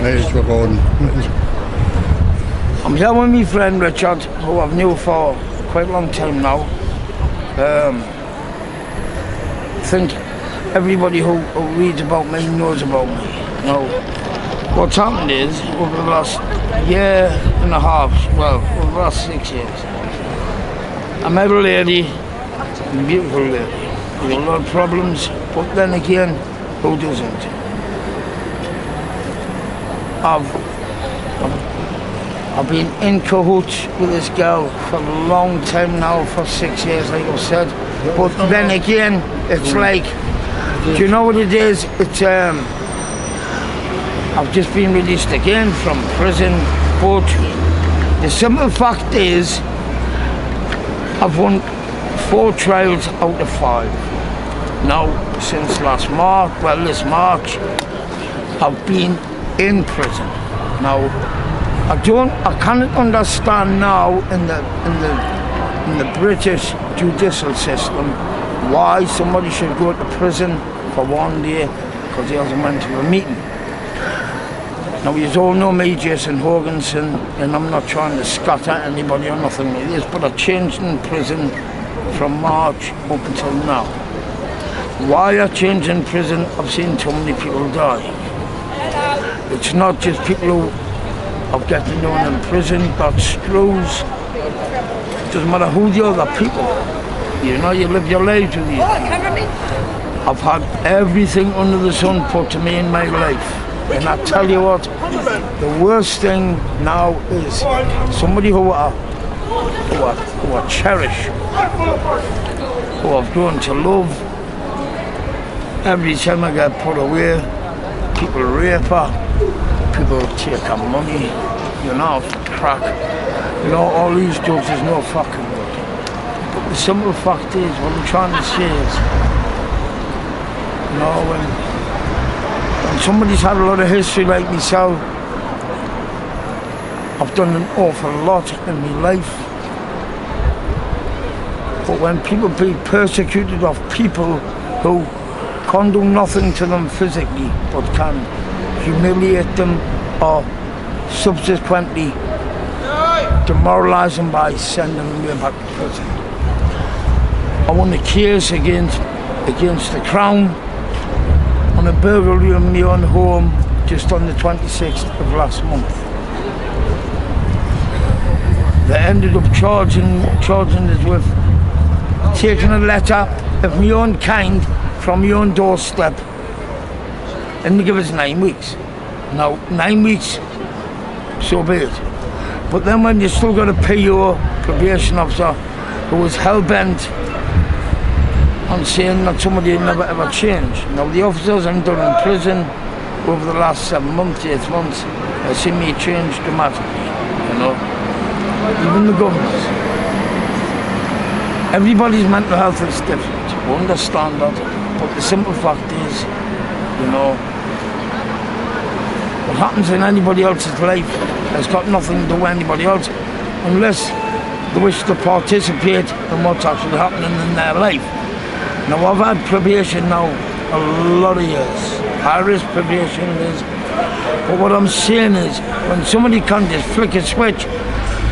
Age we're going. I'm here with my friend Richard, who I've known for quite a long time now. I think everybody who reads about me knows about me. Now, what's happened is, over the last year and a half, well, over the last 6 years, I met a lady, a beautiful lady, with a lot of problems, but then again, who doesn't? I've been in cahoots with this girl for a long time now, for 6 years, like I've said. But then again, it's like, do you know what it is? It's I've just been released again from prison, but the simple fact is, I've won 4 trials out of 5. Now, since last March, well, this March, I've been in prison. Now, I cannot understand now in the British judicial system why somebody should go to prison for 1 day because he hasn't went to a meeting. Now, you all know me, Jason Hoganson, and I'm not trying to scatter anybody or nothing like this, but I changed in prison from March up until now. Why I changed in prison? I've seen too many people die. It's not just people who I've got to know in prison, got screws. It doesn't matter who the other people. You know, you live your lives with these people. I've had everything under the sun put to me in my life. And I tell you what, the worst thing now is somebody who I cherish, who I've grown to love. Every time I get put away, people rape her, people take her money, you know, crack. You know, all these drugs is no fucking good. But the simple fact is, what I'm trying to say is, you know, when somebody's had a lot of history like myself, I've done an awful lot in my life. But when people be persecuted of people who can't do nothing to them physically, but can humiliate them or subsequently demoralise them by sending them way back to prison. I won a case against the Crown on a burglary of my own home just on the 26th of last month. They ended up charging us with taking a letter of my own kind from my own doorstep, and they give us 9 weeks. Now, 9 weeks, so be it. But then when you still got a PO, probation officer, who was hell-bent on saying that somebody will never ever change. Now, the officers I'm done in prison over the last 7 months, 8 months, have seen me change dramatically, you know. Even the governors. Everybody's mental health is different, we understand that, but the simple fact is, you know, what happens in anybody else's life has got nothing to do with anybody else, unless they wish to participate in what's actually happening in their life. Now, I've had probation now a lot of years, high-risk probation is, but what I'm saying is, when somebody can just flick a switch,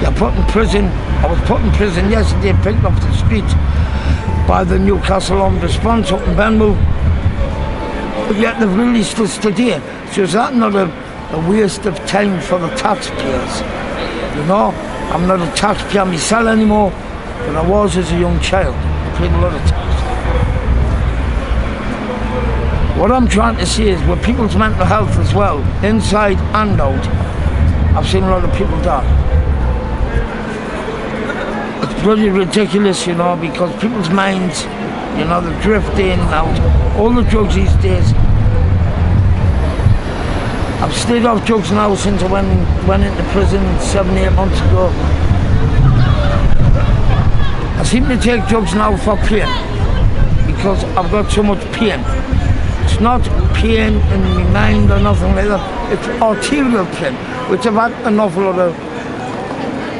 you're put in prison. I was put in prison yesterday, picked off the street by the Newcastle Armed Response up in Benwell, but yet they've released us today. So is that not a waste of time for the taxpayers? You know, I'm not a taxpayer myself anymore, but I was as a young child. I paid a lot of tax. What I'm trying to say is, with people's mental health as well, inside and out, I've seen a lot of people die. It's bloody ridiculous, you know, because people's minds, you know, they drift in and out. All the drugs these days. I've stayed off drugs now since I went into prison 7, 8 months ago. I seem to take drugs now for pain, because I've got so much pain. It's not pain in my mind or nothing like that, it's arterial pain, which I've had an awful lot of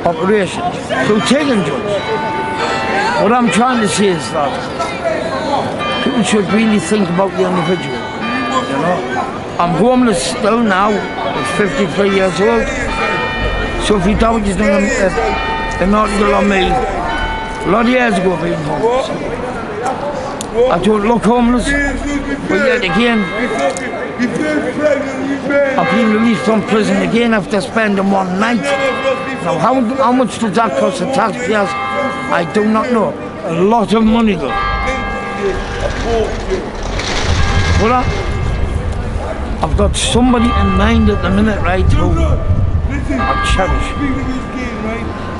operations through taking drugs. What I'm trying to say is that people should really think about the individual, you know. I'm homeless still now. I'm 53 years old. So if you doubt you've done an article on me, a lot of years ago being homeless. I don't look homeless, but yet again, I've been released from prison again after spending one night. Now how much does that cost the taxpayers? I do not know. A lot of money though. But I've got somebody in mind at the minute, right, who I cherish.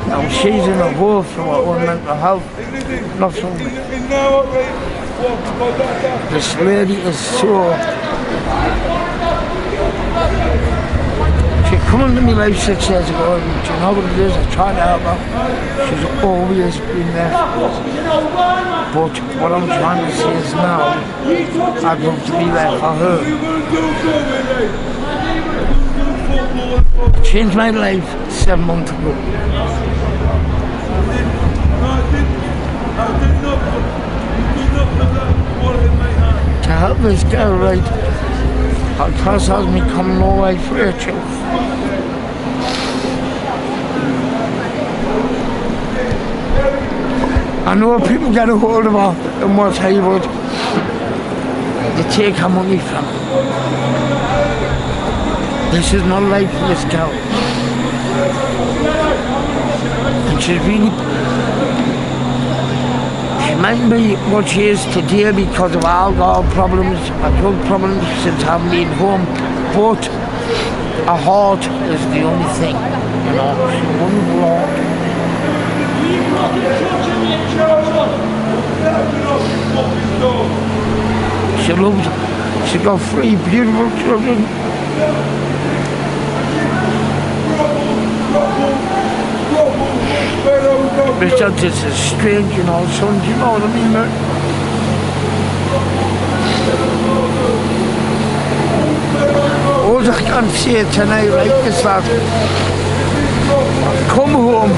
Now she's in a hole for her own mental health, not from me. This lady is so... She came into my life 6 years ago, and do you know what it is? I tried to help her. She's always been there. But what I'm trying to say is now, I'd love to be there for her. I changed my life 7 months ago. To help this girl, right, her class has me coming all the way for her children. I know people get a hold of her in West Haywood, they take her money from her. This is not life for this girl. And she's really... She might be what she is today because of alcohol problems, or drug problems since having been home, but her heart is the only thing, you know, she wouldn't belong. She loves, she got 3 beautiful children. Richard is a strange, you know, son, do you know what I mean, mate? All I can say tonight, right, is that I've come home,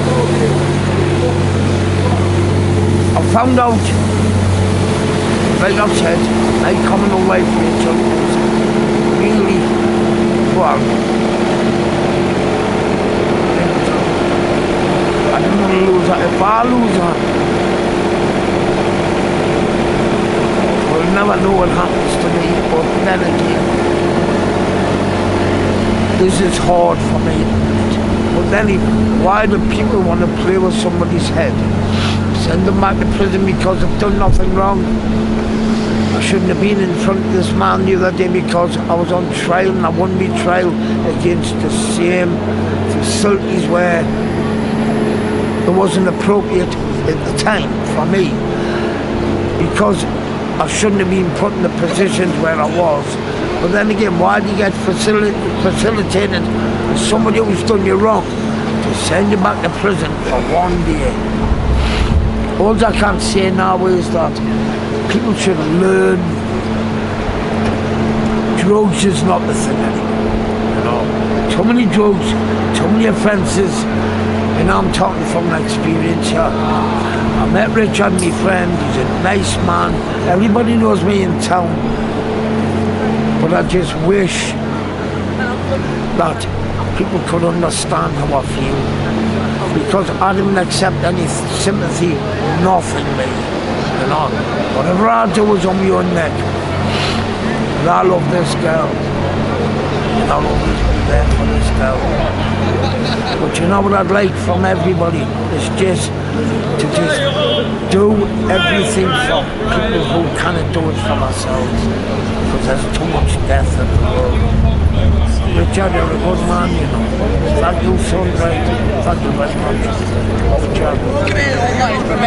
I found out, like I've said, I'm coming away from each other. Really, well, I don't want to lose her. If I lose her, we'll never know what happens to me. But then again, this is hard for me. But then, why do people want to play with somebody's head? Send them back to prison because they've done nothing wrong. I shouldn't have been in front of this man the other day because I was on trial and I won my trial against the same facilities where it wasn't appropriate at the time for me, because I shouldn't have been put in the positions where I was. But then again, why do you get facilitated with somebody who's done you wrong to send you back to prison for 1 day? All I can say now is that people should learn drugs is not the thing anymore. You know, too many drugs, too many offences. And I'm talking from experience here. I met Richard, my friend, he's a nice man. Everybody knows me in town. But I just wish that people could understand how I feel. Because I didn't accept any sympathy, nothing, mate. You know, whatever I do is on my own neck. And I love this girl. And I'll always be there for this girl. But you know what I'd like from everybody is just to do everything for people who cannot do it for themselves, because there's too much death in the world. Richard, you're a good man, you know. Thank you, son, right? Thank you very much. Richard. Come here, all night,